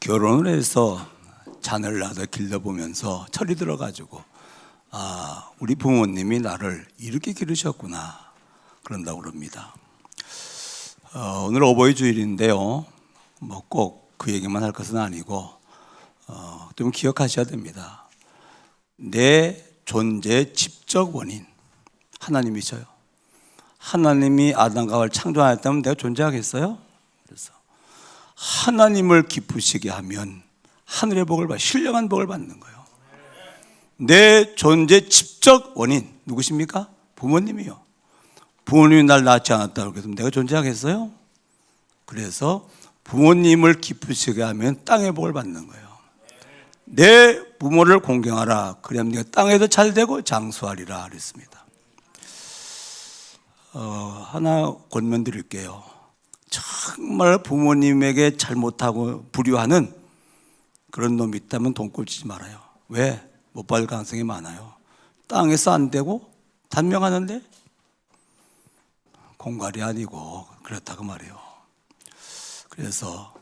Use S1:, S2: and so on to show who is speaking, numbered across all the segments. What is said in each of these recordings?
S1: 결혼을 해서 자녀를 낳아서 길러보면서 철이 들어가지고 우리 부모님이 나를 이렇게 기르셨구나 그런다고 그럽니다. 오늘 어버이 주일인데요, 뭐 꼭 그 얘기만 할 것은 아니고 좀 기억하셔야 됩니다. 내 존재의 직접 원인 하나님이셔요. 하나님이 아담과 하와를 창조하였다면 내가 존재하겠어요? 그래서 하나님을 기쁘시게 하면 하늘의 복을 받아 신령한 복을 받는 거예요. 내 존재 직접 원인 누구십니까? 부모님이요. 부모님이 날 낳지 않았다고 해서 내가 존재하겠어요? 그래서 부모님을 기쁘시게 하면 땅의 복을 받는 거예요. 내 부모를 공경하라. 그래야 네가 땅에도 잘 되고 장수하리라 그랬습니다. 하나 권면 드릴게요. 정말 부모님에게 잘못하고 불효하는 그런 놈이 있다면 돈 꼴치지 말아요. 왜? 못 받을 가능성이 많아요. 땅에서 안 되고 단명하는데 공갈이 아니고 그렇다고 말해요. 그래서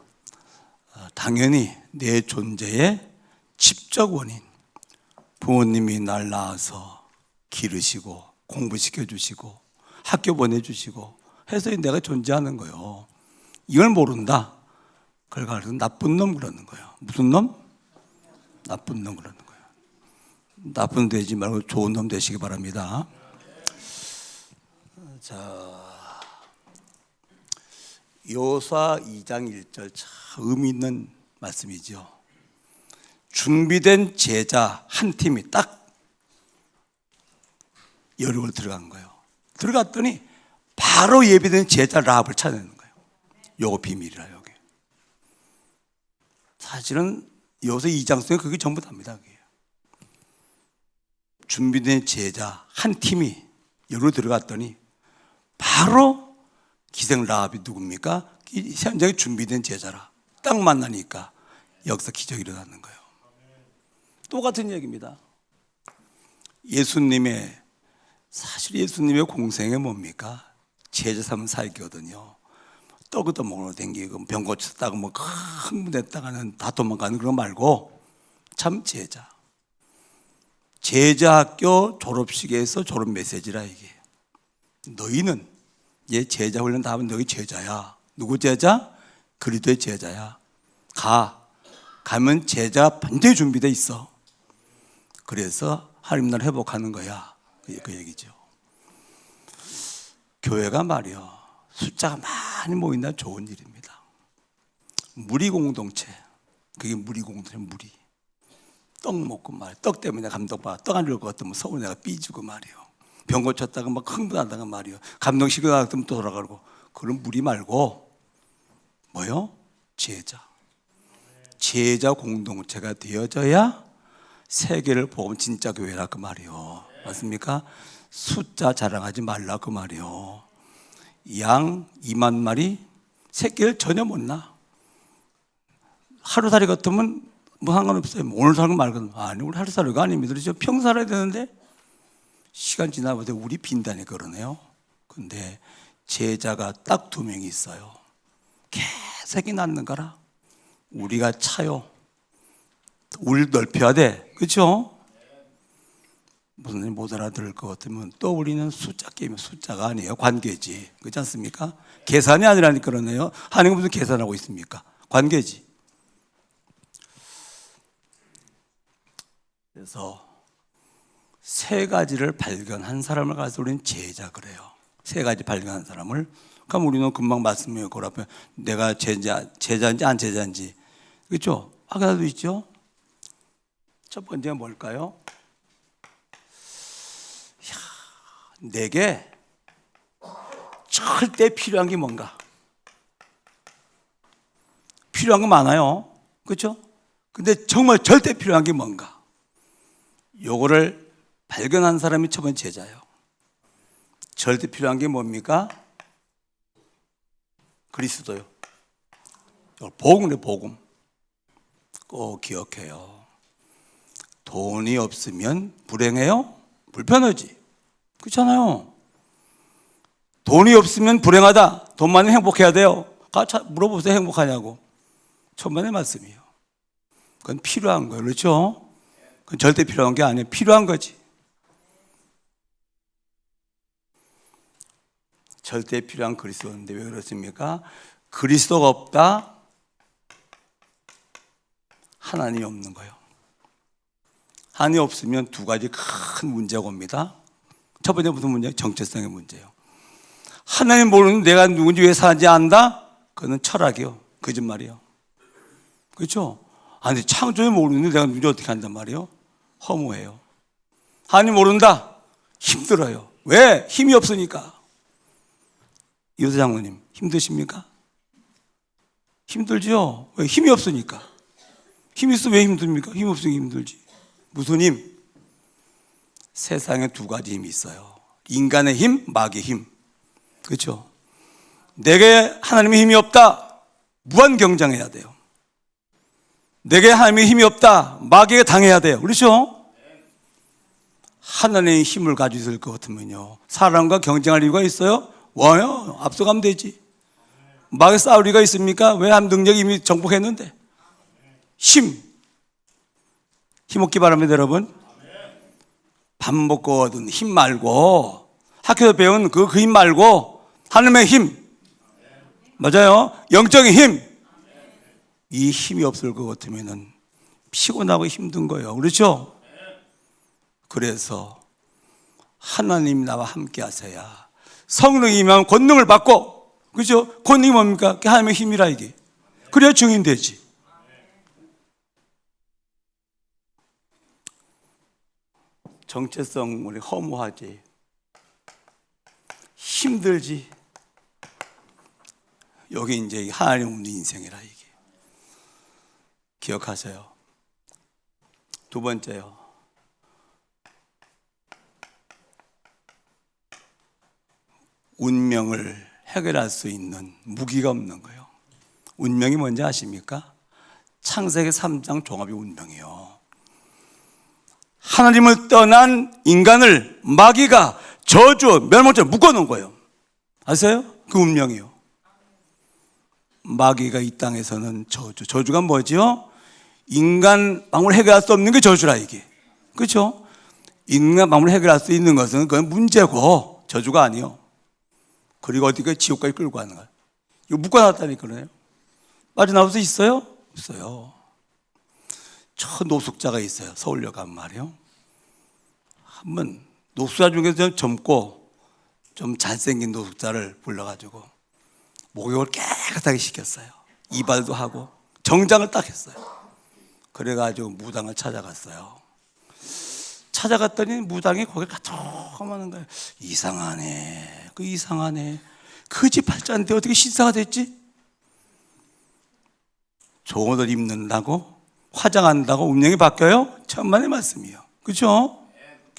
S1: 당연히 내 존재의 직접 원인, 부모님이 날 낳아서 기르시고 공부시켜 주시고 학교 보내주시고 해서 내가 존재하는 거예요. 이걸 모른다. 그걸 가지고 나쁜 놈 그러는 거예요. 무슨 놈? 나쁜 놈 그러는 거예요. 나쁜 놈 되지 말고 좋은 놈 되시기 바랍니다. 자, 여호수아 2장 1절 참 의미 있는 말씀이죠. 준비된 제자 한 팀이 딱 여리고를 들어간 거예요. 들어갔더니 바로 예비된 제자 라합을 찾아내는 거예요. 요거 비밀이라 여기. 사실은 여호수아 2장 속에 그게 전부 답니다. 그게. 준비된 제자 한 팀이 여리고 들어갔더니 바로 기생 라합이 누굽니까? 현장에 준비된 제자라. 딱 만나니까 여기서 기적이 일어나는 거예요. 똑같은 얘기입니다. 사실 예수님의 공생이 뭡니까? 제자 삼은 살기거든요. 떡을 먹으러 댕기고 병 고쳤다고 뭐 흥분했다가는 다 도망가는 그런 거 말고 참 제자 학교 졸업식에서 졸업 메시지라 이게. 너희는 얘 제자 훈련 다 하면 너희 제자야. 누구 제자? 그리스도의 제자야. 가면 제자 반드시 준비돼 있어. 그래서 하나님 나라 회복하는 거야. 그 얘기죠. 교회가 말이요, 숫자가 많이 모인다 좋은 일입니다. 무리 공동체, 그게 무리 공동체. 무리 떡 먹고 말이야. 떡 때문에 감동받아. 떡 안 줄 것 같으면 서울 내가 삐지고 말이요. 병 고쳤다가 막 흥분하다가 말이요. 감동시키고 나가면 또 돌아가고. 그런 무리 말고 뭐요? 제자 공동체가 되어져야 세계를 보면 진짜 교회라 그 말이요. 맞습니까? 숫자 자랑하지 말라 그 말이요. 양 2만 마리 새끼를 전혀 못 낳아. 하루살이 같으면 뭐 상관없어요. 오늘 살고 말고. 아니 우리 하루살이가 아닙니다. 그렇죠? 평 살아야 되는데 시간 지나보다 우리 빈단이 그러네요. 근데 제자가 딱 2명이 있어요. 개새끼 낳는 거라. 우리가 차요. 우리 넓혀야 돼. 그렇죠? 무슨 못 알아들을 것 같으면 또 우리는 숫자 게임, 숫자가 아니에요. 관계지. 그렇지 않습니까? 계산이 아니라니까 그러네요. 하나님은 무슨 계산하고 있습니까? 관계지. 그래서 3가지를 발견한 사람을 가서 우리는 제자 그래요. 3가지 발견한 사람을. 그럼 우리는 금방 말씀해요. 그 앞에 내가 제자인지 안 제자인지. 그렇죠? 확인할 수 있죠? 첫 번째가 뭘까요? 내게 절대 필요한 게 뭔가? 필요한 거 많아요. 그렇죠? 근데 정말 절대 필요한 게 뭔가? 요거를 발견한 사람이 첫 번째 제자예요. 절대 필요한 게 뭡니까? 그리스도요. 복음이에요. 복음. 꼭 기억해요. 돈이 없으면 불행해요? 불편하지. 그렇잖아요. 돈이 없으면 불행하다. 돈 많으면 행복해야 돼요. 물어보세요. 행복하냐고. 천만의 말씀이에요. 그건 필요한 거예요. 그렇죠? 그건 절대 필요한 게 아니에요. 필요한 거지. 절대 필요한 그리스도인데 왜 그렇습니까? 그리스도가 없다? 하나님이 없는 거예요. 하나님이 없으면 두 가지 큰 문제가 옵니다. 첫 번째 무슨 문제예요? 정체성의 문제예요. 하나님 모르는 내가 누군지 왜 사는지 안다? 그거는 철학이요. 거짓말이요. 그렇죠? 아니 창조에 모르는데 내가 누군지 어떻게 한단 말이에요? 허무해요. 하나님 모른다? 힘들어요. 왜? 힘이 없으니까. 이호세 장로님 힘드십니까? 힘들죠? 왜? 힘이 없으니까. 힘이 있으면 왜 힘듭니까? 힘이 없으니까 힘들지. 무슨 힘? 세상에 두 가지 힘이 있어요. 인간의 힘, 마귀의 힘. 그렇죠? 내게 하나님의 힘이 없다. 무한 경쟁해야 돼요. 내게 하나님의 힘이 없다. 마귀에게 당해야 돼요. 그렇죠? 하나님의 힘을 가지고 있을 것 같으면요, 사람과 경쟁할 이유가 있어요? 와요. 앞서가면 되지. 마귀 싸울 이유가 있습니까? 왜 한 능력이 이미 정복했는데. 힘 없기 바랍니다, 여러분. 밥 먹고 얻은 힘 말고, 학교에서 배운 그 힘 말고 하나님의 힘, 맞아요. 영적인 힘. 이 힘이 없을 것 같으면 피곤하고 힘든 거예요. 그렇죠? 그래서 하나님 나와 함께 하셔야 성령이 임하면 권능을 받고, 그렇죠? 권능이 뭡니까? 하나님의 힘이라 이게. 그래야 증인되지. 정체성 우리 허무하지, 힘들지. 여기 이제 하나님 없는 인생이라 이게. 기억하세요. 두 번째요, 운명을 해결할 수 있는 무기가 없는 거예요. 운명이 뭔지 아십니까? 창세기 3장 종합이 운명이에요. 하나님을 떠난 인간을 마귀가 저주, 멸망죄로 묶어놓은 거예요. 아세요? 그 운명이요. 마귀가 이 땅에서는 저주가 뭐죠? 인간 망을 해결할 수 없는 게 저주라 이게. 그렇죠? 인간 망을 해결할 수 있는 것은 그건 문제고 저주가 아니요. 그리고 어디가 지옥까지 끌고 가는 거예요. 이거 묶어놨다니까요. 빠져나올 수 있어요? 없어요. 저 노숙자가 있어요. 서울역 가면 말이에요. 한번 노숙자 중에서 좀 젊고 좀 잘생긴 노숙자를 불러가지고 목욕을 깨끗하게 시켰어요. 이발도 하고 정장을 딱 했어요. 그래가지고 무당을 찾아갔어요. 찾아갔더니 무당이 거기 가만한 거예요. 이상하네. 이상하네. 그 집 팔자인데 어떻게 신사가 됐지? 좋은 옷 입는다고, 화장한다고 운명이 바뀌어요? 천만의 말씀이요. 그렇죠?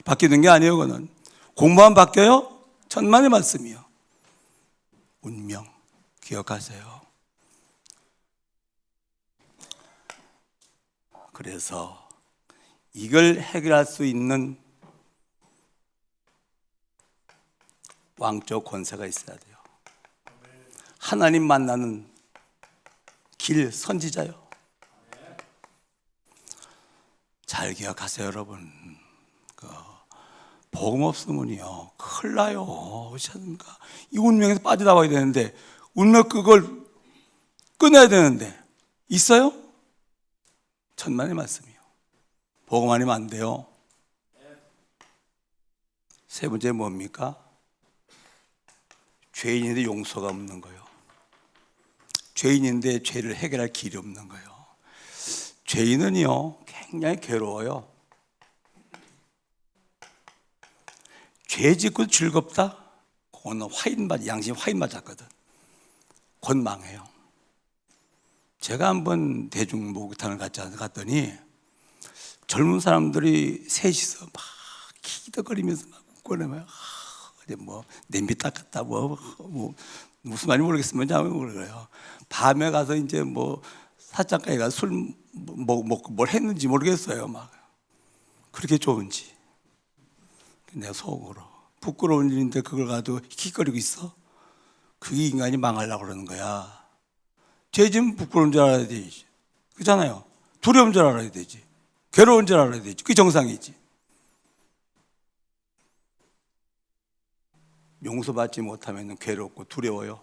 S1: 바뀌는 게 아니에요. 그거는 공부하면 바뀌어요? 천만의 말씀이요. 운명 기억하세요. 그래서 이걸 해결할 수 있는 왕적 권세가 있어야 돼요. 하나님 만나는 길 선지자요. 잘 기억하세요, 여러분. 복음 없으면요 큰일 나요. 그렇지 않습니까? 이 운명에서 빠져나와야 되는데, 운명 그걸 끊어야 되는데 있어요? 천만의 말씀이요. 복음 아니면 안 돼요. 세 번째 뭡니까? 죄인인데 용서가 없는 거예요. 죄인인데 죄를 해결할 길이 없는 거예요. 죄인은요 굉장히 괴로워요. 죄 짓고 즐겁다? 그거는 양심 화인 맞았거든. 곧 망해요. 제가 한번 대중 목욕탕을 갔더니 젊은 사람들이 셋이서 막 기덕거리면서 막 웃고는 뭐 냄비 닦았다 뭐 무슨 말인지 모르겠으면 그래요. 밤에 가서 이제 뭐 사장가에 가서 술 먹고 뭘 했는지 모르겠어요. 막 그렇게 좋은지. 내가 속으로 부끄러운 일인데 그걸 가지고 킥거리고 있어? 그게 인간이 망하려고 그러는 거야. 죄 지면 부끄러운 줄 알아야 되지. 그렇잖아요. 두려운 줄 알아야 되지. 괴로운 줄 알아야 되지. 그게 정상이지. 용서받지 못하면 괴롭고 두려워요.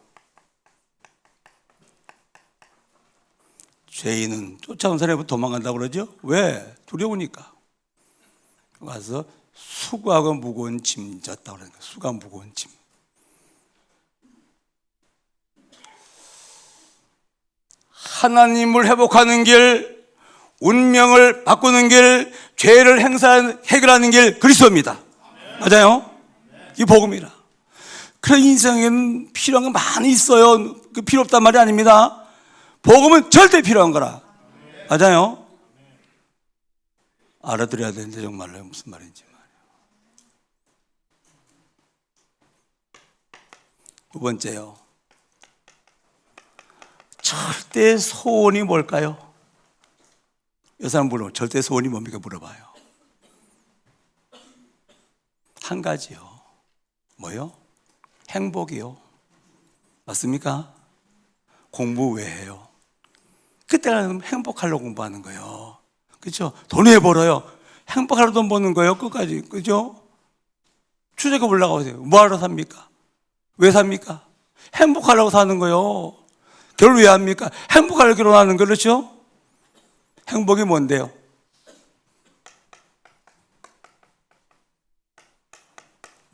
S1: 죄인은 쫓아온 사람이 도망간다고 그러죠? 왜? 두려우니까. 와서 수고하고 무거운 짐 졌다고 그러는 거예요. 수고하고 무거운 짐. 하나님을 회복하는 길, 운명을 바꾸는 길, 죄를 해결하는 길 그리스도입니다. 맞아요? 이 복음이라. 그래 인생에는 필요한 거 많이 있어요. 그 필요 없단 말이 아닙니다. 복음은 절대 필요한 거라. 맞아요? 알아들어야 되는데 정말로 무슨 말인지 말이에요. 두 번째요. 절대 소원이 뭘까요? 이 사람 물어봐요. 절대 소원이 뭡니까? 물어봐요. 한 가지요. 뭐요? 행복이요. 맞습니까? 공부 왜 해요? 그때는 행복하려고 공부하는 거예요. 그렇죠? 돈 왜 벌어요? 행복하려고 돈 버는 거예요. 끝까지. 그렇죠? 출애굽 올라가세요. 뭐하러 삽니까? 왜 삽니까? 행복하려고 사는 거예요. 결혼 왜 합니까? 행복하려고 결혼하는 거. 그렇죠? 행복이 뭔데요?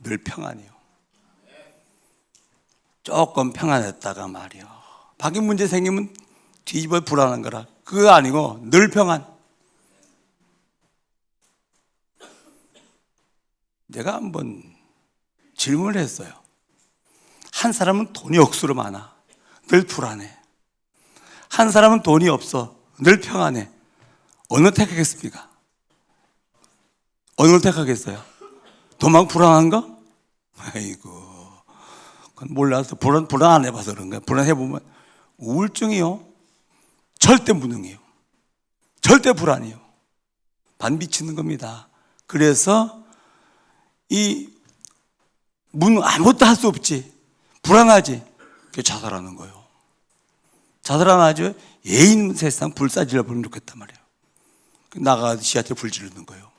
S1: 늘 평안이요. 조금 평안했다가 말이요. 밖에 문제 생기면 뒤집어 불안한 거라. 그거 아니고 늘 평안. 내가 한번 질문을 했어요. 한 사람은 돈이 억수로 많아. 늘 불안해. 한 사람은 돈이 없어. 늘 평안해. 어느 택하겠습니까? 어느 택하겠어요? 돈만 불안한 거? 아이고, 그건 몰라서 불안 안 해봐서 그런 거야. 불안해보면 우울증이요. 절대 무능해요. 절대 불안해요. 반비치는 겁니다. 그래서 아무것도 할 수 없지. 불안하지. 그게 자살하는 거예요. 자살하면 아주 예인 세상 불사질러 버리면 좋겠단 말이에요. 나가서 지하철 불 지르는 거예요.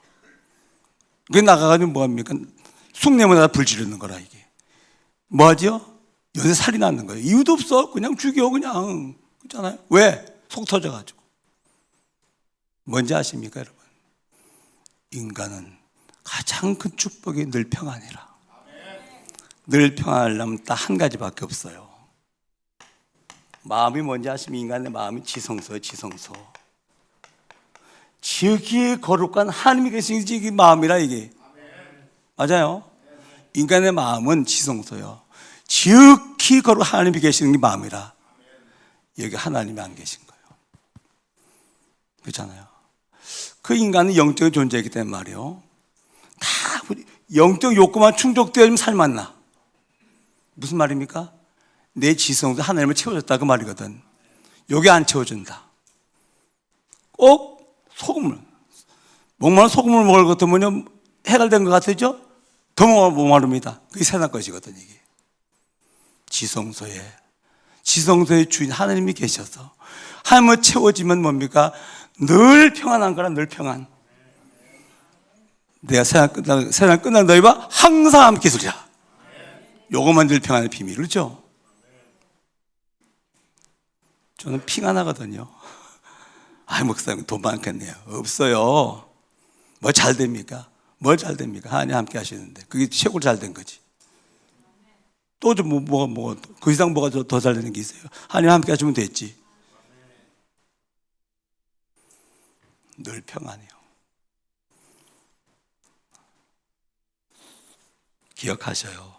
S1: 그게 나가가지고 뭐합니까? 숭례문에다 불 지르는 거라 이게. 뭐하죠? 연쇄 살인하는 거예요. 이유도 없어. 그냥 죽여 그냥. 그렇잖아요. 왜? 속 터져가지고. 뭔지 아십니까 여러분? 인간은 가장 큰 축복이 늘 평안이라. 늘 평안하려면 딱 한 가지밖에 없어요. 마음이 뭔지 아시면 인간의 마음이 지성소예요. 지성소. 지극히 거룩한 하나님이 계신 이 마음이라 이게. 맞아요. 인간의 마음은 지성소요. 지극히 거룩한 하나님이 계시는 게 마음이라. 여기 하나님이 안 계신 거예요. 그렇잖아요. 그 인간은 영적인 존재이기 때문에 말이요. 다 영적 욕구만 충족되어야지만 살맛나. 무슨 말입니까? 내 지성도 하나님을 채워줬다 그 말이거든. 여기 안 채워준다. 꼭 소금을, 목마른 소금을 먹을 것 같으면 해결된 것 같으죠? 더 목마릅니다. 그게 세상 것이거든 이게. 지성소에 주인 하나님이 계셔서 하나님을 채워지면 뭡니까? 늘 평안한 거라. 늘 평안. 내가 세상 끝난 너희와 항상 함께 있으리라. 요것만 늘 평안의 비밀. 그렇죠? 저는 핑하나거든요. 목사님 돈 많겠네요. 없어요. 뭐 잘 됩니까? 뭘 잘 됩니까? 하나님 함께 하시는데 그게 최고로 잘 된 거지. 또 좀 그 이상 뭐가 더 잘 되는 게 있어요? 하나님 함께 하시면 됐지. 늘 평안해요. 기억하셔요.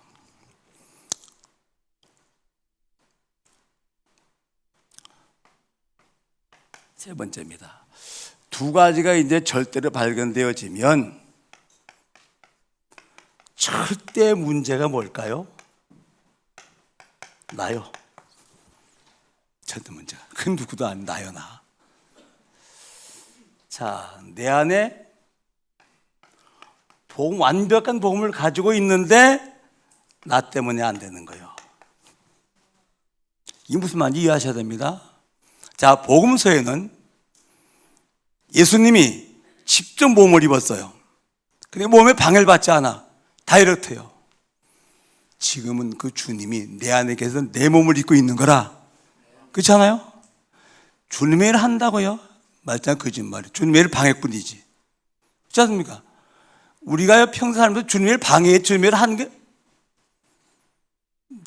S1: 세 번째입니다. 두 가지가 이제 절대로 발견되어지면 절대 문제가 뭘까요? 나요. 절대 문제가. 그 누구도 안 나요, 나. 자, 내 안에 완벽한 복음을 가지고 있는데 나 때문에 안 되는 거예요. 이게 무슨 말인지 이해하셔야 됩니다. 자, 복음서에는 예수님이 직접 몸을 입었어요. 근데 몸에 방해를 받지 않아. 다이렉트예요. 지금은 그 주님이 내 안에 계셔서 내 몸을 입고 있는 거라. 그렇지 않아요? 주님의 일을 한다고요? 말짱 거짓말이에요. 주님의 일을 방해꾼이지. 그렇지 않습니까? 우리가 평소 살면서 주님의 일을 방해해, 주님의 일을 하는 게,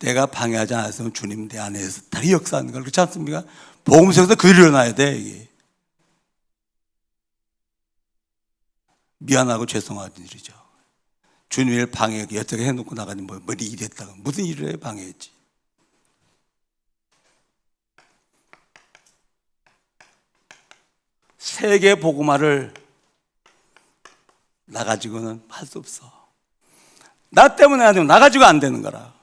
S1: 내가 방해하지 않았으면 주님 내 안에서 다리 역사하는 걸. 그렇지 않습니까? 복음 속에서 그 일이 일어나야 돼, 이게. 미안하고 죄송한 일이죠. 주님의 일 방해, 여태까지 해놓고 나가니 뭐 이랬다가 무슨 일을 해 방해했지. 세계 복음화를 나 가지고는 할 수 없어. 나 때문에 안 되면 나 가지고 안 되는 거라.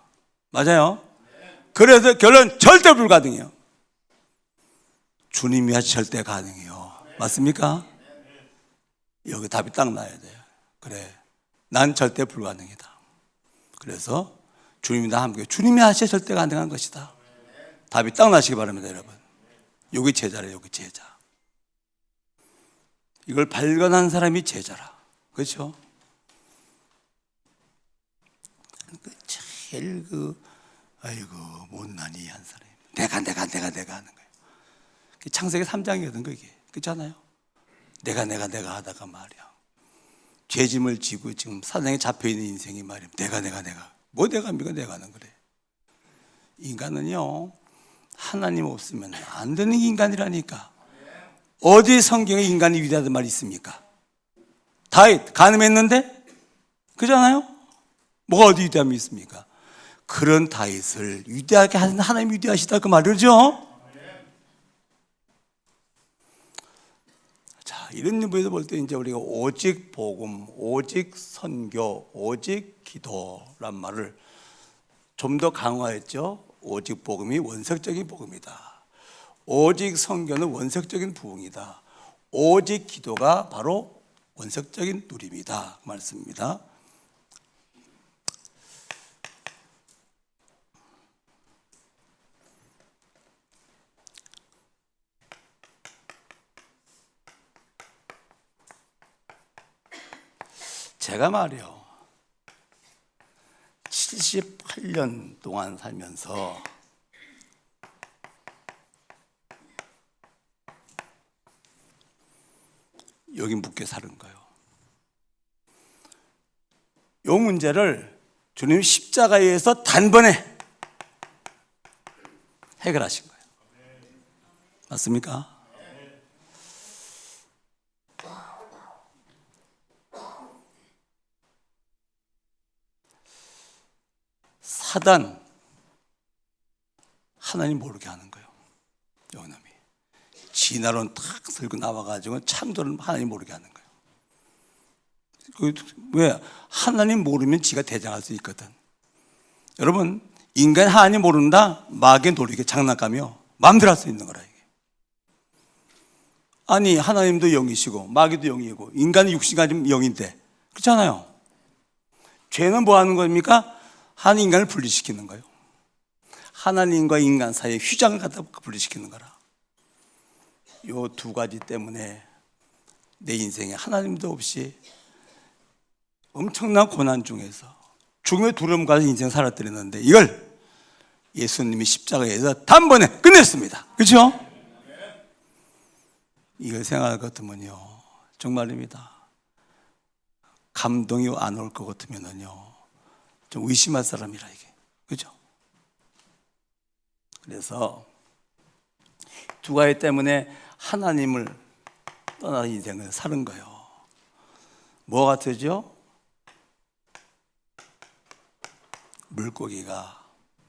S1: 맞아요? 그래서 결론 절대 불가능해요. 주님이 하시 절대 가능해요. 맞습니까? 여기 답이 딱 나야 돼요. 그래, 난 절대 불가능이다. 그래서 주님이 나 함께, 주님이 하셔 절대 가능한 것이다. 답이 딱 나시기 바랍니다, 여러분. 여기 제자래요, 여기 제자. 이걸 발견한 사람이 제자라. 그렇죠? 제일 아이고 못난이 한 사람이 내가 하는 거예요. 창세기 3장이거든 그게. 그렇잖아요? 내가 하다가 말이야, 죄짐을 지고 지금 사장에 잡혀있는 인생이 말이야, 내가 뭐 내가입니까? 내가는 그래. 인간은요 하나님 없으면 안 되는 인간이라니까. 어디 성경에 인간이 위대하다는 말이 있습니까? 다윗 간음했는데, 그렇잖아요? 뭐가 어디 위대함이 있습니까? 그런 다윗을 위대하게 하는 하나님 위대하시다 그 말이죠. 자, 이런 의미에서 볼 때 이제 우리가 오직 복음, 오직 선교, 오직 기도란 말을 좀 더 강화했죠. 오직 복음이 원색적인 복음이다. 오직 선교는 원색적인 부흥이다. 오직 기도가 바로 원색적인 누림이다 그 말씀입니다. 제가 말이요 78년 동안 살면서 여기 묵게 사는 거예요. 이 문제를 주님 십자가에서 단번에 해결하신 거예요. 맞습니까? 사단 하나님 모르게 하는 거예요. 요놈이 진화론 탁 들고 나와가지고 창조를 하나님 모르게 하는 거예요. 왜? 하나님 모르면 지가 대장할 수 있거든. 여러분, 인간이 하나님 모른다? 마귀의 놀이게 장난감이요, 마음대로 할 수 있는 거라. 이게 아니 하나님도 영이시고 마귀도 영이고 인간이 육신이 가지면 영인데, 그렇잖아요. 죄는 뭐 하는 겁니까? 한 인간을 분리시키는 거예요. 하나님과 인간 사이에 휘장을 갖다 분리시키는 거라. 요 두 가지 때문에 내 인생에 하나님도 없이 엄청난 고난 중에서 죽음의 두려움 가지고 인생 살았더랬는데, 이걸 예수님이 십자가에서 단번에 끝냈습니다. 그렇죠? 이걸 생각할 것 같으면요, 정말입니다. 감동이 안 올 것 같으면요 좀 의심할 사람이라 이게. 그죠? 그래서 두 가지 때문에 하나님을 떠난 인생을 사는 거예요. 뭐 같으죠? 물고기가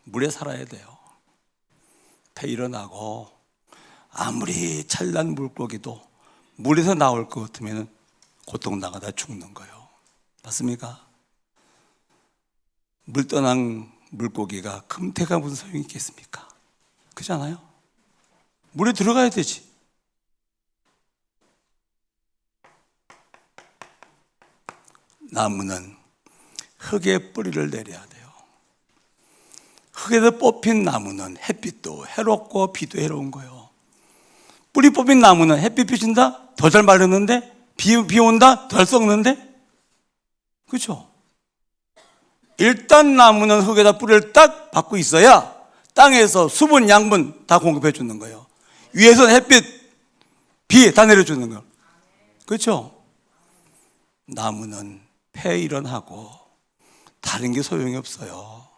S1: 물에 살아야 돼요. 배 일어나고 아무리 찬란 물고기도 물에서 나올 것 같으면 고통 나가다 죽는 거예요. 맞습니까? 물 떠난 물고기가 금태가 무슨 소용이 있겠습니까? 그렇잖아요? 물에 들어가야 되지. 나무는 흙에 뿌리를 내려야 돼요. 흙에서 뽑힌 나무는 햇빛도 해롭고 비도 해로운 거예요. 뿌리 뽑힌 나무는 햇빛 비친다? 더 잘 마르는데? 비 온다? 덜 썩는데? 그렇죠? 일단 나무는 흙에다 뿌리를 딱 받고 있어야 땅에서 수분, 양분 다 공급해 주는 거예요. 위에서는 햇빛, 비 다 내려주는 거예요. 그렇죠? 나무는 폐일원하고 다른 게 소용이 없어요.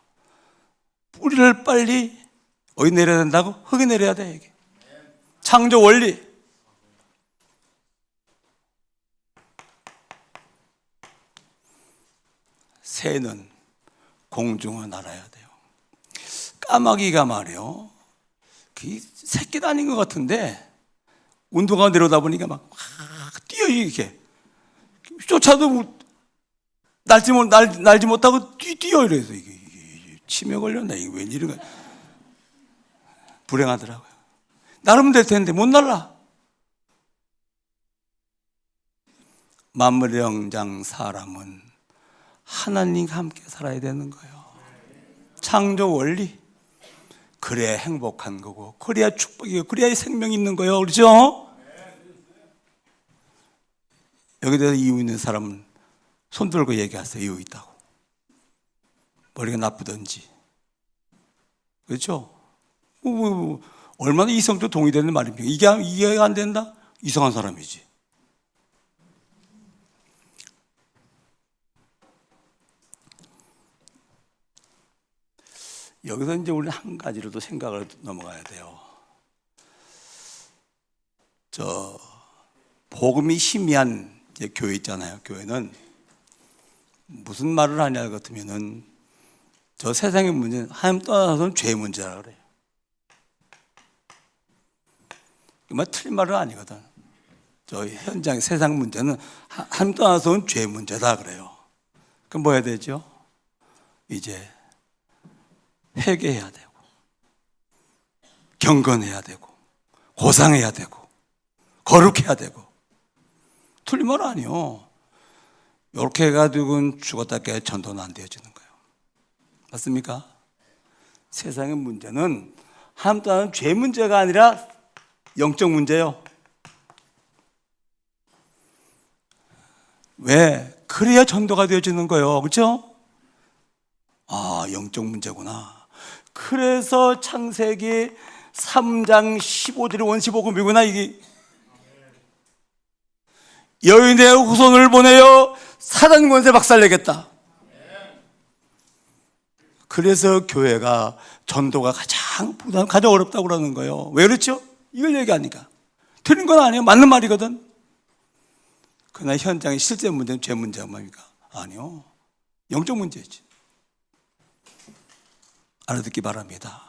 S1: 뿌리를 빨리 어디 내려야 된다고? 흙에 내려야 돼. 이게 창조 원리. 새는 공중을 날아야 돼요. 까마귀가 말이요, 그 새끼도 아닌 것 같은데 운동화 내려다 보니까 막 뛰어. 이렇게 쫓아도 날지 못하고 뛰어. 이래서 이게 치매 걸렸나? 이게 웬일인가? 불행하더라고요. 나름 될 텐데 못 날라. 만물의 영장 사람은 하나님과 함께 살아야 되는 거예요. 창조 원리. 그래야 행복한 거고, 그래야 축복이고, 그래야 생명이 있는 거예요. 그렇죠? 여기 대해서 이유 있는 사람은 손 들고 얘기하세요. 이유 있다고. 머리가 나쁘든지. 그렇죠? 얼마나 이성도 동의되는 말입니까? 이게 이해가 안 된다? 이상한 사람이지. 여기서 이제 우리는 한 가지로 도 생각을 넘어가야 돼요. 복음이 희미한 교회 있잖아요. 교회는 무슨 말을 하냐 같으면은 저 세상의 문제는 하나님 떠나서는 죄의 문제라 그래요. 정말 틀린 말은 아니거든. 저 현장의 세상 문제는 하나님 떠나서는 죄의 문제다 그래요. 그럼 뭐 해야 되죠? 이제 회개해야 되고, 경건해야 되고, 고상해야 되고, 거룩해야 되고. 틀린 말 아니요. 이렇게 해가지고는 죽었다 깨 전도는 안 되어지는 거예요. 맞습니까? 세상의 문제는 하나님 떠나는 죄 문제가 아니라 영적 문제예요. 왜? 그래야 전도가 되어지는 거예요. 그렇죠? 아, 영적 문제구나. 그래서 창세기 3장 15절의 원시복음이구나. 이게 여인의 후손을 보내어 사단 권세 박살내겠다. 그래서 교회가 전도가 가장 어렵다고 그러는 거예요. 왜 그렇죠? 이걸 얘기하니까. 틀린 건 아니에요. 맞는 말이거든. 그러나 현장의 실제 문제는 죄 문제가 뭡니까? 아니요. 영적 문제지. 알아듣기 바랍니다.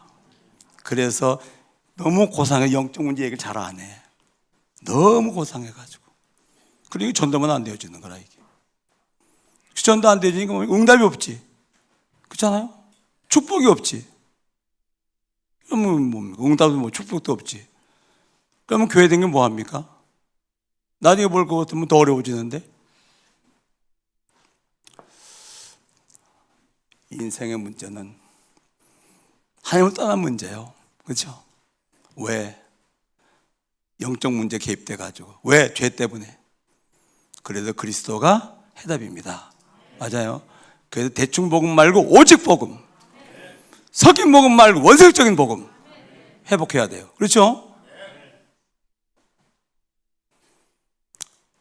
S1: 그래서 너무 고상해. 영적 문제 얘기를 잘 안 해. 너무 고상해가지고. 그러니까 전도만 안 되어지는 거라, 이게. 전도 안 되어지니까 응답이 없지. 그렇잖아요? 축복이 없지. 그러면 뭡니까? 응답도 뭐 축복도 없지. 그러면 교회 된 게 뭐 합니까? 나중에 볼 것 같으면 더 어려워지는데. 인생의 문제는 하나님을 떠난 문제예요. 그렇죠? 왜? 영적 문제 개입돼가지고. 왜? 죄 때문에. 그래서 그리스도가 해답입니다. 맞아요. 그래서 대충 복음 말고 오직 복음, 섞인 복음 말고 원색적인 복음 회복해야 돼요. 그렇죠?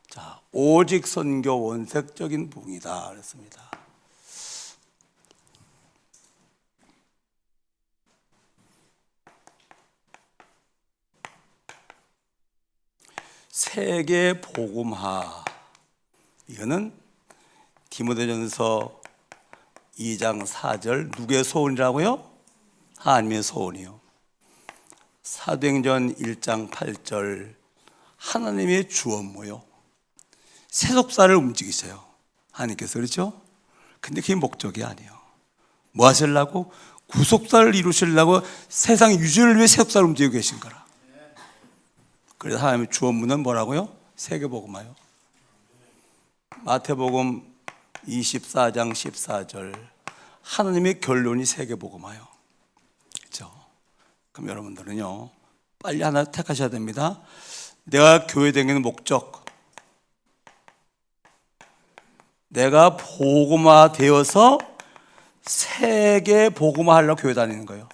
S1: 자, 오직 선교 원색적인 복음이다 그랬습니다. 세계 복음화. 이거는 디모데전서 2장 4절 누구의 소원이라고요? 하나님의 소원이요. 사도행전 1장 8절 하나님의 주 업무요. 세속사를 움직이세요. 하나님께서. 그렇죠? 근데 그게 목적이 아니에요. 뭐 하시려고? 구속사를 이루시려고 세상 유지를 위해 세속사를 움직이고 계신 거라. 그래서 하나님의 주 업무는 뭐라고요? 세계복음화요. 마태복음 24장 14절 하나님의 결론이 세계복음화요. 그렇죠? 그럼 여러분들은요, 빨리 하나 택하셔야 됩니다. 내가 교회 다니는 목적, 내가 복음화 되어서 세계 복음화 하려고 교회 다니는 거예요.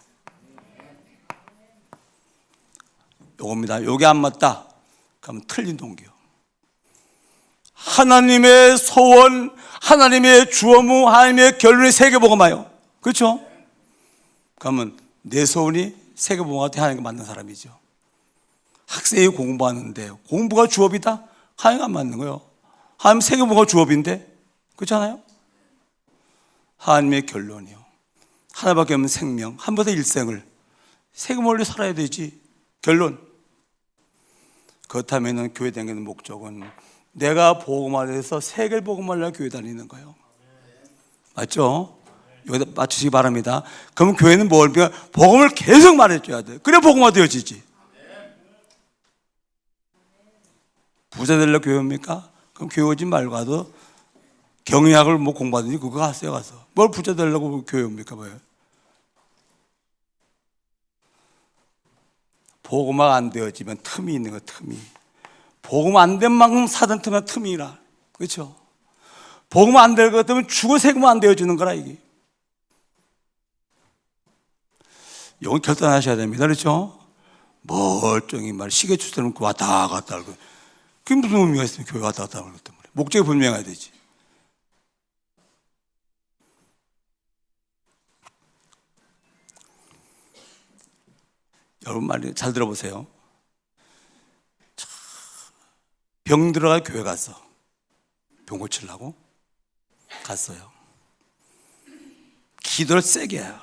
S1: 요겁니다. 요게 안 맞다 그러면 틀린 동기요. 하나님의 소원, 하나님의 주어무, 하나님의 결론이 세계 복음화요. 그렇죠? 그러면 내 소원이 세계 복음화가 하나님과 맞는 사람이죠. 학생이 공부하는데 공부가 주업이다? 하나님과 안 맞는 거예요. 하나님 세계 복음화가 주업인데, 그렇잖아요? 하나님의 결론이요. 하나밖에 없는 생명, 한 번의 일생을 세계 멀리 살아야 되지. 결론. 그렇다면 교회 다니는 목적은 내가 복음화돼서 세계를 복음화하려고 교회 다니는 거예요. 맞죠? 여기다 맞추시기 바랍니다. 그럼 교회는 뭘? 복음을 계속 말해줘야 돼. 그래 복음화 되어지지. 부자 되려고 교회 옵니까? 그럼 교회 오지 말고 하도 경영학을 뭐 공부하든지 그거 하세요. 가서 뭘 부자 되려고 교회 옵니까? 뭐예요? 복음화가 안 되어지면 틈이 있는 거. 틈이. 복음 안 된 만큼 사던 틈이라. 그렇죠? 복음 안 될 것 같으면 죽어 세금 안 되어주는 거라. 이게 이건 결단하셔야 됩니다. 그렇죠? 멀쩡히 말 시계 추세는 왔다 갔다 하고 그게 무슨 의미가 있으면 교회 왔다 갔다 하는 것 때문에 목적이 분명해야 되지. 여러분 말 잘 들어보세요. 병 들어가 교회 갔어. 병 고치려고 갔어요. 기도를 세게 해요.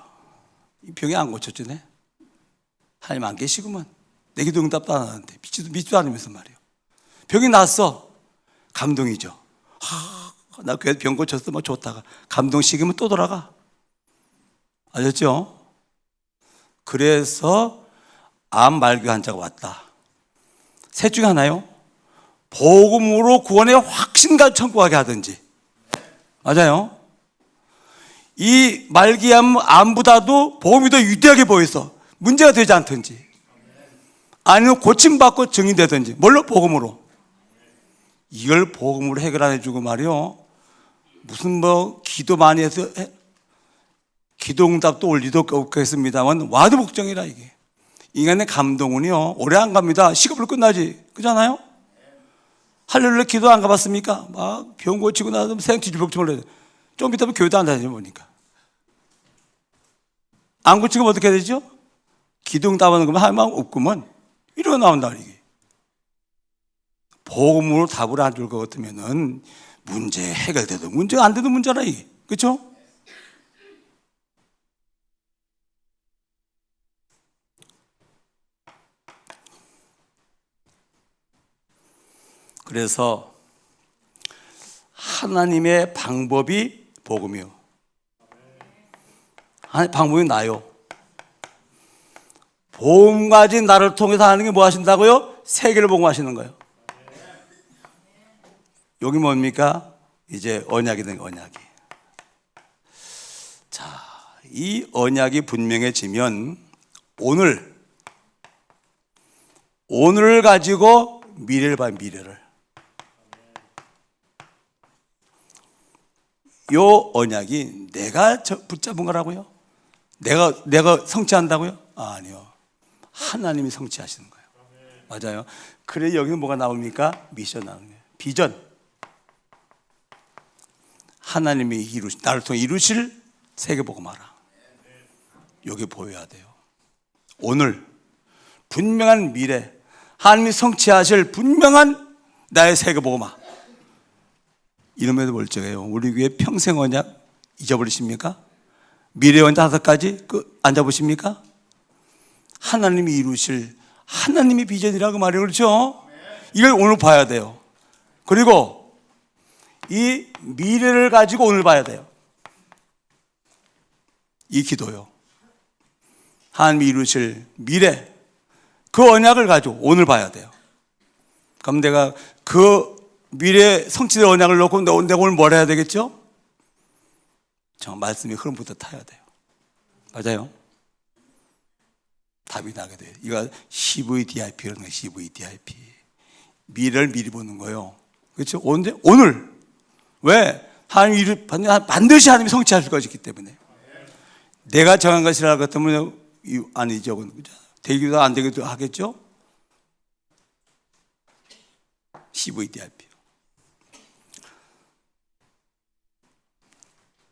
S1: 이 병이 안 고쳐지네. 하나님 안 계시구만. 내 기도 응답도 안 하는데 믿지도 않으면서 말이에요. 병이 났어. 감동이죠. 나 교회 병 고쳤어. 뭐 좋다가 감동 식으면 또 돌아가. 아셨죠? 그래서 암 말기 환자가 왔다. 셋 중에 하나요. 복음으로 구원의 확신과 천국하게 하든지. 맞아요. 이 말기암 암보다도 복음이 더 위대하게 보여서 문제가 되지 않든지, 아니면 고침받고 증인되든지. 뭘로? 복음으로. 이걸 복음으로 해결 안 해주고 말이요, 무슨 뭐 기도 많이 해서 기도 응답도 올 리도 없겠습니다만 와도 복종이라. 이게 인간의 감동은요 오래 안 갑니다. 시급으로 끝나지. 그렇잖아요? 할렐루야 기도 안 가봤습니까? 막 병 고치고 나서 생쥐주복종을 해요. 좀 이따 보면 교회도 안 다니죠. 보니까 안 고치고 어떻게 해야 되죠? 기도 응답하는 거면 할 마음 없구먼 이러고 나온다. 이게 복음으로 답을 안 줄 것 같으면은 문제 해결돼도 문제가 안 돼도 문제라. 이게 그렇죠? 그래서 하나님의 방법이 복음이요. 방법이 나요. 복음 가진 나를 통해서 하는 게 뭐 하신다고요? 세계를 복음하시는 거예요. 여기 뭡니까? 이제 언약이 된 언약이. 자, 이 언약이 분명해지면 오늘을 가지고 미래를 봐요. 미래를. 요 언약이 내가 붙잡은 거라고요? 내가 성취한다고요? 아니요. 하나님이 성취하시는 거예요. 맞아요. 그래 여기는 뭐가 나옵니까? 미션 나오는 거예요. 비전. 하나님이 나를 통해 이루실 세계복음화라. 여기 보여야 돼요. 오늘 분명한 미래, 하나님이 성취하실 분명한 나의 세계복음화. 이름에도 멀쩡해요. 우리 교회 평생 언약 잊어버리십니까? 미래 언약 5가지 안 잡으십니까? 하나님이 이루실 하나님의 비전이라고 말해요. 그렇죠? 이걸 오늘 봐야 돼요. 그리고 이 미래를 가지고 오늘 봐야 돼요. 이 기도요. 하나님이 이루실 미래, 그 언약을 가지고 오늘 봐야 돼요. 그럼 내가 그 미래 성취될 언약을 놓고 내가 오늘 뭘 해야 되겠죠? 저 말씀의 흐름부터 타야 돼요. 맞아요. 답이 나게 돼요. 이거 CVDIP라는 거예요. CVDIP. 미래를 미리 보는 거예요. 그렇죠? 언제? 오늘. 왜? 하나님이 반드시 하나님이 성취하실 것이기 때문에. 내가 정한 것이라 그랬다면 아니죠. 그죠? 되기도 안 되기도 하겠죠? CVDIP.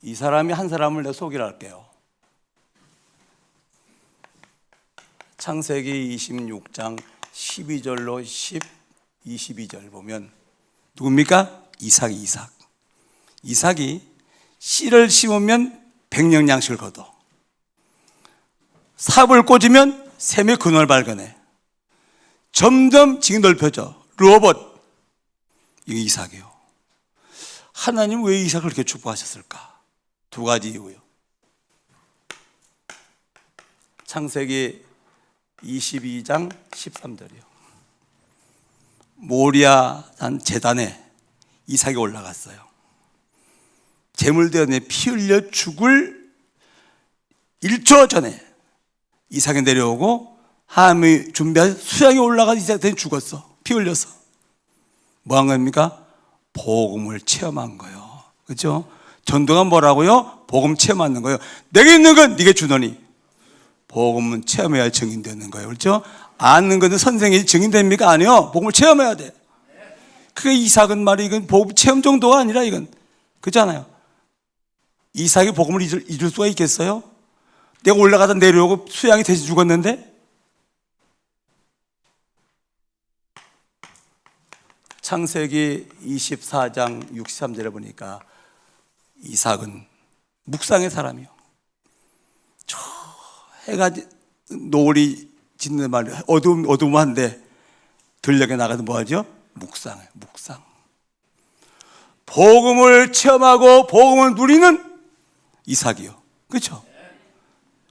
S1: 이 사람이 한 사람을 내가 소개를 할게요. 창세기 26장 12절로 22절 보면 누굽니까? 이삭이. 이삭이 씨를 심으면 백년 양식을 거둬. 삽을 꽂으면 샘의 근원을 발견해. 점점 지금 넓혀져. 르호봇. 이게 이삭이에요. 하나님 왜 이삭을 그렇게 축복하셨을까? 두 가지 이유요. 창세기 22장 13절이요. 모리아 제단에 이삭이 올라갔어요. 제물대원에 피 흘려 죽을 1초 전에 이삭이 내려오고 하나님이 준비한 수양이 올라가 이삭이 죽었어. 피 흘려서. 뭐 한 겁니까? 복음을 체험한 거예요. 그렇죠? 전도가 뭐라고요? 복음 체험하는 거예요. 내게 있는 건 네게 주노니. 복음은 체험해야 증인되는 거예요. 그렇죠? 아는 것은 선생이 증인됩니까? 아니요. 복음을 체험해야 돼. 그게 이삭은 말이 이건 복음 체험 정도가 아니라 이건 그렇잖아요. 이삭이 복음을 잊을 수가 있겠어요? 내가 올라가다 내려오고 수양이 돼서 죽었는데? 창세기 24장 63절에 보니까 이삭은 묵상의 사람이요. 저 해가 노을이 짓는 말이 어두움한데 들녘에 나가서 뭐하죠? 묵상. 복음을 체험하고 복음을 누리는 이삭이요. 그렇죠?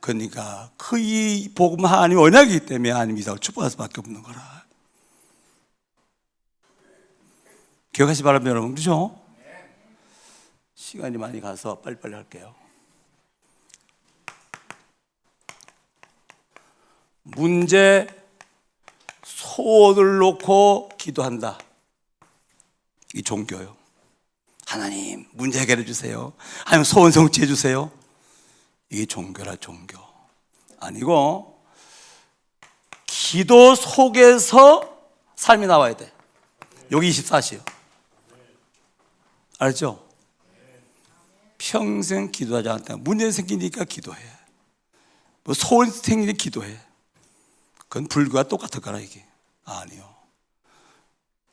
S1: 그러니까 그 이 복음 하나님 언약이기 때문에 하나님 이삭을 축복할 수밖에 없는 거라. 기억하시 바랍니다, 여러분. 그렇죠? 시간이 많이 가서 빨리빨리 할게요. 문제 소원을 놓고 기도한다. 이 종교요. 하나님 문제 해결해 주세요. 하나님 소원 성취해 주세요. 이게 종교라 종교. 아니고 기도 속에서 삶이 나와야 돼. 여기 24시요. 알죠? 평생 기도하지 않다. 문제 생기니까 기도해. 뭐 소원 생기니까 기도해. 그건 불교와 똑같을 거라 이게. 아니요.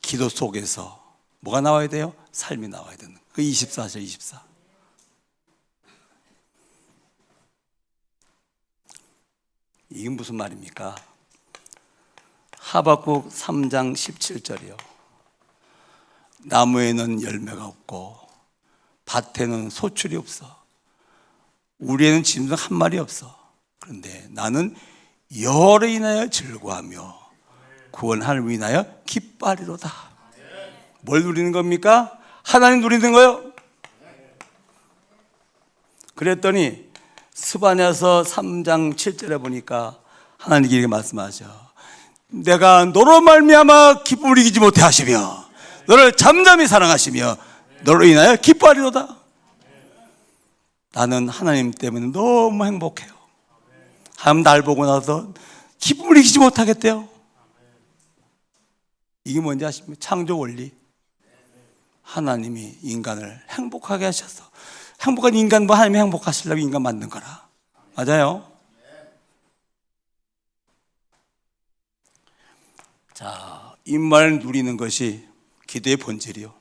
S1: 기도 속에서 뭐가 나와야 돼요? 삶이 나와야 되는. 그 24절 24. 이게 무슨 말입니까? 하박국 3장 17절이요. 나무에는 열매가 없고 밭에는 소출이 없어. 우리에는 짐승 한 마리 없어. 그런데 나는 여호와를 인하여 즐거워하며 구원하를 인하여 기뻐하리로다. 뭘 누리는 겁니까? 하나님 누리는 거요. 그랬더니 스바냐서 3장 7절에 보니까 하나님께 이렇게 말씀하셔. 내가 너로 말미암아 기쁨을 이기지 못해 하시며 너를 잠잠히 사랑하시며 너로 인하여 기뻐하리로다. 나는 하나님 때문에 너무 행복해요. 하나님 날 보고 나서 기쁨을 이기지 못하겠대요. 이게 뭔지 아십니까? 창조 원리. 하나님이 인간을 행복하게 하셔서 행복한 인간 뭐 하나님이 행복하시려고 인간 만든 거라. 맞아요? 자, 입말 누리는 것이 기도의 본질이요.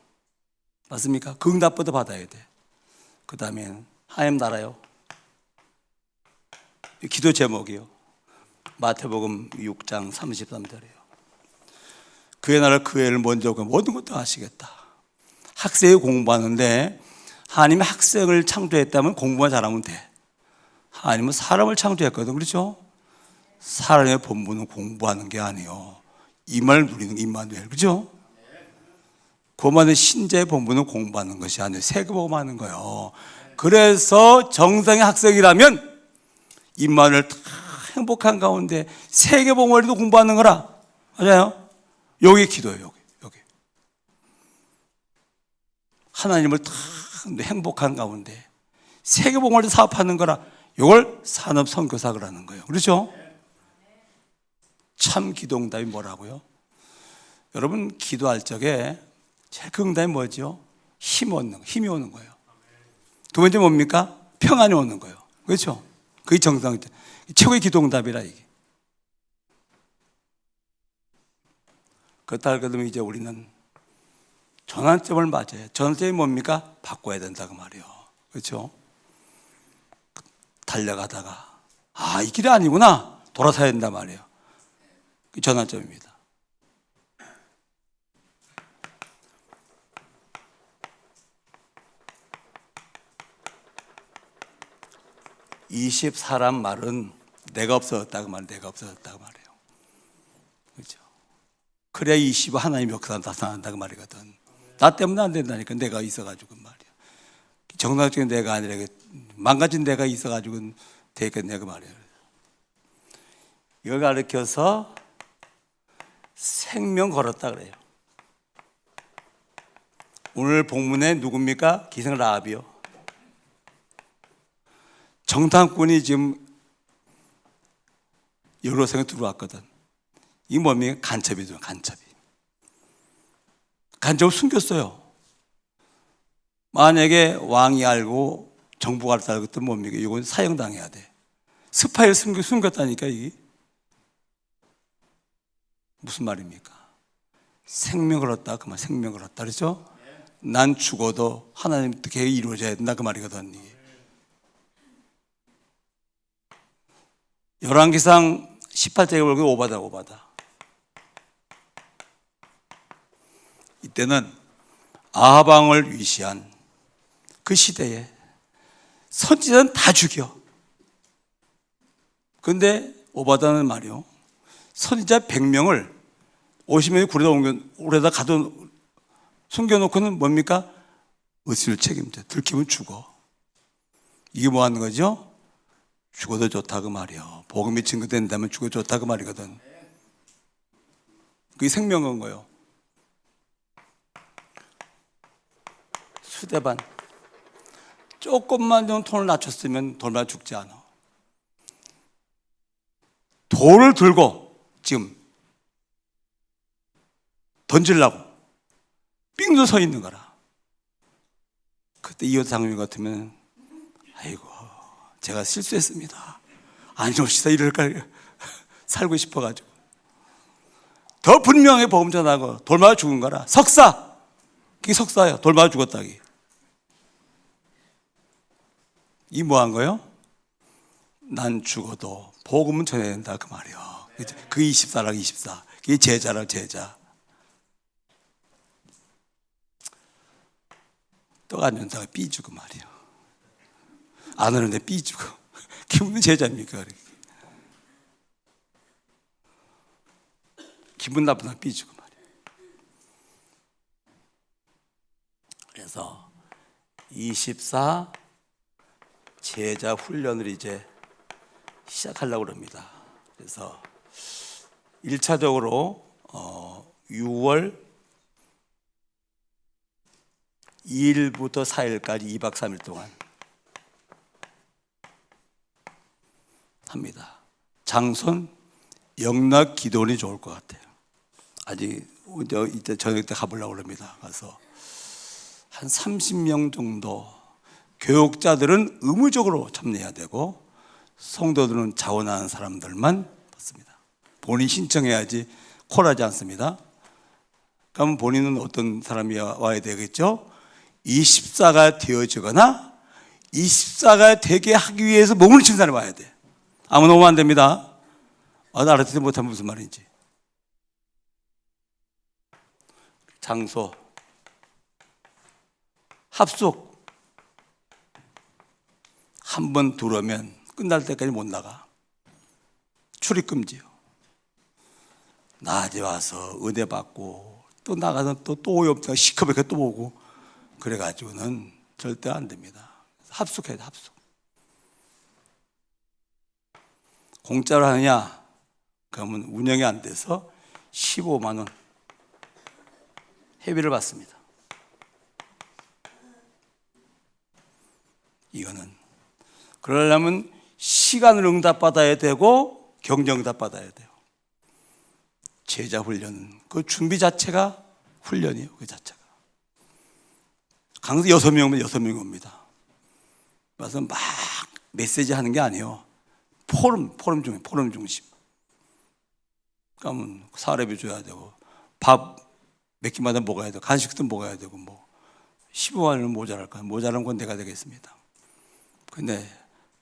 S1: 맞습니까? 그 응답부터 받아야 돼. 그 다음엔 하나님 나라요. 기도 제목이요. 마태복음 6장 33절이에요. 그의 나라를 그 애를 먼저 오고 모든 것도 하시겠다. 학생이 공부하는데 하나님이 학생을 창조했다면 공부만 잘하면 돼. 하나님은 사람을 창조했거든. 그렇죠? 사람의 본분은 공부하는 게 아니에요. 이 말을 누리는 게 임마누엘. 그렇죠? 그만의 신자의 본분은 공부하는 것이 아니에요. 세금보험하는 거예요. 그래서 정상의 학생이라면 임마누엘 다 행복한 가운데 세계복음을 공부하는 거라. 맞아요? 여기 기도예요. 여기. 하나님을 다 행복한 가운데 세계복음을 사업하는 거라. 이걸 산업선교사라는 거예요. 그렇죠? 참 기도응답이 뭐라고요? 여러분 기도할 적에 제일 큰 응답이 뭐죠? 힘이 오는 거예요. 두 번째 뭡니까? 평안이 오는 거예요. 그렇죠? 그게 정상이죠. 최고의 기도응답이라 이게. 그렇다 하거든 이제 우리는 전환점을 맞아요. 전환점이 뭡니까? 바꿔야 된다고 말이에요. 그렇죠? 달려가다가 이 길이 아니구나. 돌아서야 된단 말이에요. 그 전환점입니다. (24란) 말은 내가 없어졌다고 말해요. 그렇죠? 그래야 25 하나님의 역사가 나타난다고 말이거든. 나 때문에 안 된다니까. 내가 있어가지고 말이야. 정상적인 내가 아니라 망가진 내가 있어가지고 되겠네 그 말이에요. 이걸 가르쳐서 생명 걸었다 그래요. 오늘 본문에 누굽니까? 기생 라합이요. 정탐꾼이 지금 여로성에 들어왔거든. 이게 뭡니까? 간첩이죠. 간첩을 숨겼어요. 만약에 왕이 알고 정부가 알고 또 뭡니까? 이건 사형당해야 돼. 스파이를 숨겼다니까 이게 무슨 말입니까? 생명 걸었다 그 말. 생명 걸었다 그렇죠? 난 죽어도 하나님 계획이 이루어져야 된다 그 말이거든. 이게. 열왕기상 18장에 보면 오바다. 이때는 아합 왕을 위시한 그 시대에 선지자는 다 죽여. 그런데 오바다는 말이요. 선지자 100명을 50명이 굴에다 가둬 숨겨놓고는 뭡니까? 의식을 책임져. 들키면 죽어. 이게 뭐 하는 거죠? 죽어도 좋다 그 말이요. 복음이 증거된다면 죽어도 좋다 그 말이거든. 그게 생명인 거예요. 수대반 조금만 좀 톤을 낮췄으면 돌만 죽지 않아. 돌을 들고 지금 던지려고 삥도 서 있는 거라. 그때 이호 장로님 같으면 아이고 제가 실수했습니다. 아니옵시다 이럴까 살고 싶어가지고 더 분명히 복음 전하고 돌 맞아 죽은 거라. 석사 그게 석사예요. 돌 맞아 죽었다기. 이 뭐 한 거예요? 난 죽어도 복음은 전해야 된다 그 말이요. 그게 24랑 24. 그게 제자라 제자. 떡 안 준다가 삐주고 말이요. 안 오는데 삐주고. 기분은 제자입니까? 기분 나쁘다 삐주고 말이요. 그래서 24 제자 훈련을 이제 시작하려고 합니다. 그래서 1차적으로 6월 2일부터 4일까지 2박 3일 동안 합니다. 장소는 영락 기도원이 좋을 것 같아요. 아직 이제 저녁 때 가보려고 합니다. 가서 한 30명 정도 교육자들은 의무적으로 참여해야 되고 성도들은 자원하는 사람들만 받습니다. 본인 신청해야지 콜하지 않습니다. 그럼 본인은 어떤 사람이 와야 되겠죠? 24가 되어지거나 24가 되게 하기 위해서 몸을 친 사람이 와야 돼. 아무나 오면 안 됩니다. 알아듣지 못하면 무슨 말인지. 장소, 합숙. 한 번 들어오면 끝날 때까지 못 나가. 출입금지요. 낮에 와서 의대 받고 또 나가서 또 오염되고 시커멓게 또 오고 그래가지고는 절대 안 됩니다. 합숙해야 돼, 합숙. 공짜로 하느냐? 그러면 운영이 안 돼서 15만 원 회비를 받습니다. 이거는 그러려면 시간을 응답받아야 되고 경정 응답받아야 돼요. 제자 훈련은 그 준비 자체가 훈련이에요. 그 자체가. 강사 6명이면 6명이 옵니다. 그래서 막 메시지 하는 게 아니에요. 포럼 중심. 그러면 사례비 줘야 되고 밥 몇 끼마다 먹어야 되고 간식도 먹어야 되고 뭐 15만 원은 모자랄까요? 모자란 건 내가 되겠습니다. 근데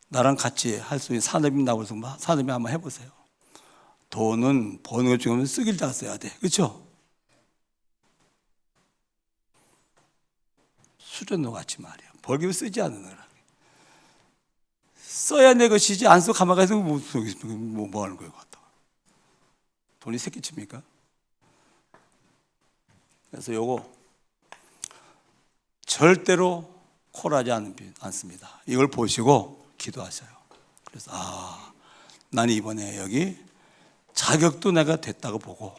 S1: 나랑 같이 할 수 있는 산업인 나오서 산업이 한번 해보세요. 돈은 버는 것 중에 쓰길 다 써야 돼. 그렇죠? 수련도 같이 말이야. 벌기면 쓰지 않는 거라. 써야 내 것이지 안 써 가만 가서 뭐 하는 거예요? 돈이 새끼칩니까? 그래서 요거 절대로 콜하지 않습니다. 이걸 보시고 기도하셔요. 그래서 나는 이번에 여기 자격도 내가 됐다고 보고,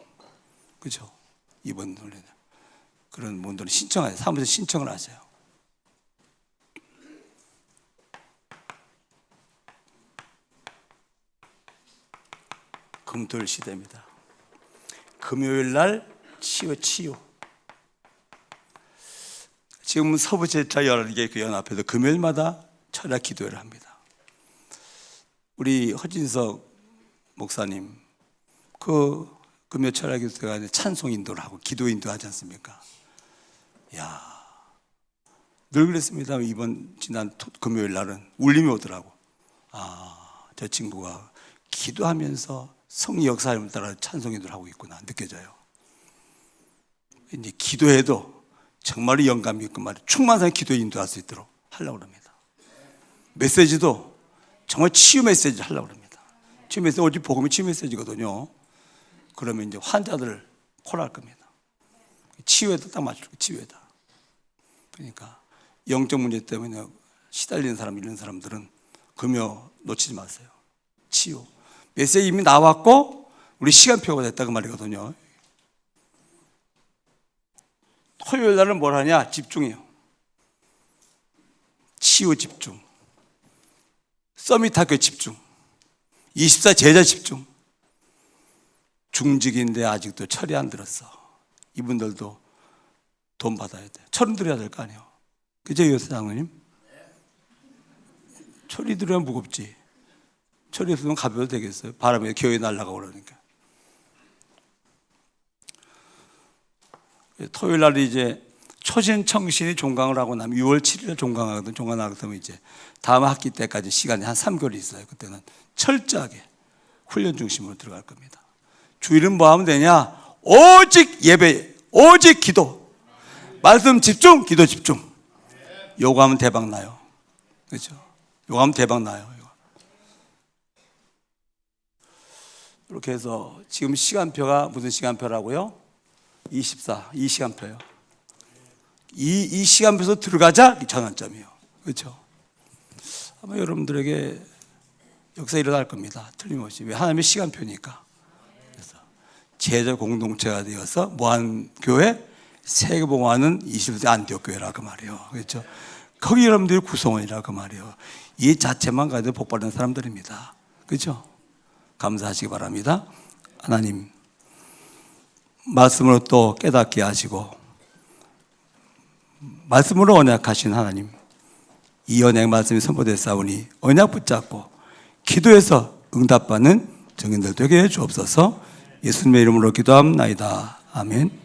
S1: 그렇죠? 이번 훈련 그런 분들은 신청하세요. 사무실 신청을 하세요. 금토일 시대입니다. 금요일 날 치유. 지금 서부제자 11개 그 연합회도 금요일마다 철야 기도회를 합니다. 우리 허진석 목사님 그 금요 철야 기도회가 찬송 인도를 하고 기도 인도하지 않습니까? 늘 그랬습니다. 이번 지난 금요일 날은 울림이 오더라고. 저 친구가 기도하면서 성령 역사를 따라 찬송 인도를 하고 있구나 느껴져요. 이제 기도해도 정말로 영감 있고 충만한 기도 인도할 수 있도록 하려고 합니다. 메시지도 정말 치유 메시지 하려고 합니다. 치유 메시지 오직 복음이 치유 메시지거든요. 그러면 이제 환자들을 콜할 겁니다. 치유에다 딱 맞출 거예요. 치유에다. 그러니까 영적 문제 때문에 시달리는 사람, 이런 사람들은 금요 놓치지 마세요. 치유. 메시지 이미 나왔고 우리 시간표가 됐다고 말이거든요. 토요일 날은 뭘 하냐? 집중해요. 치유 집중. 서밋 학교 집중. 24 제자 집중. 중직인데 아직도 철이 안 들었어. 이분들도 돈 받아야 돼. 철은 들어야 될 거 아니에요. 그죠, 요새 장로님? 철이 들어야 무겁지. 철이 없으면 가벼워도 되겠어요. 바람에 교회 날아가고 그러니까. 토요일 날 이제 초신청신이 종강을 하고 나면 6월 7일 종강하거든. 종강하거든 이제 다음 학기 때까지 시간이 한 3개월이 있어요. 그때는 철저하게 훈련 중심으로 들어갈 겁니다. 주일은 뭐 하면 되냐? 오직 예배, 오직 기도, 말씀 집중, 기도 집중. 요거 하면 대박 나요. 그렇죠? 요거 하면 대박 나요. 이렇게 해서 지금 시간표가 무슨 시간표라고요? 24, 이 시간표요. 이 시간표에서 들어가자 전환점이에요. 그렇죠? 아마 여러분들에게 역사 일어날 겁니다. 틀림없이. 왜? 하나님의 시간표니까. 그래서 제자 공동체가 되어서 무한교회 세계봉화는 20세 안디옥 교회라 그 말이에요. 그렇죠? 거기 여러분들이 구성원이라 그 말이에요. 이 자체만 가도 복받는 사람들입니다. 그렇죠? 감사하시기 바랍니다. 하나님 말씀으로 또 깨닫게 하시고 말씀으로 언약하신 하나님, 이 언약 말씀이 선포됐사오니 언약 붙잡고 기도해서 응답받는 정인들 되게 해 주옵소서. 예수님의 이름으로 기도합나이다. 아멘.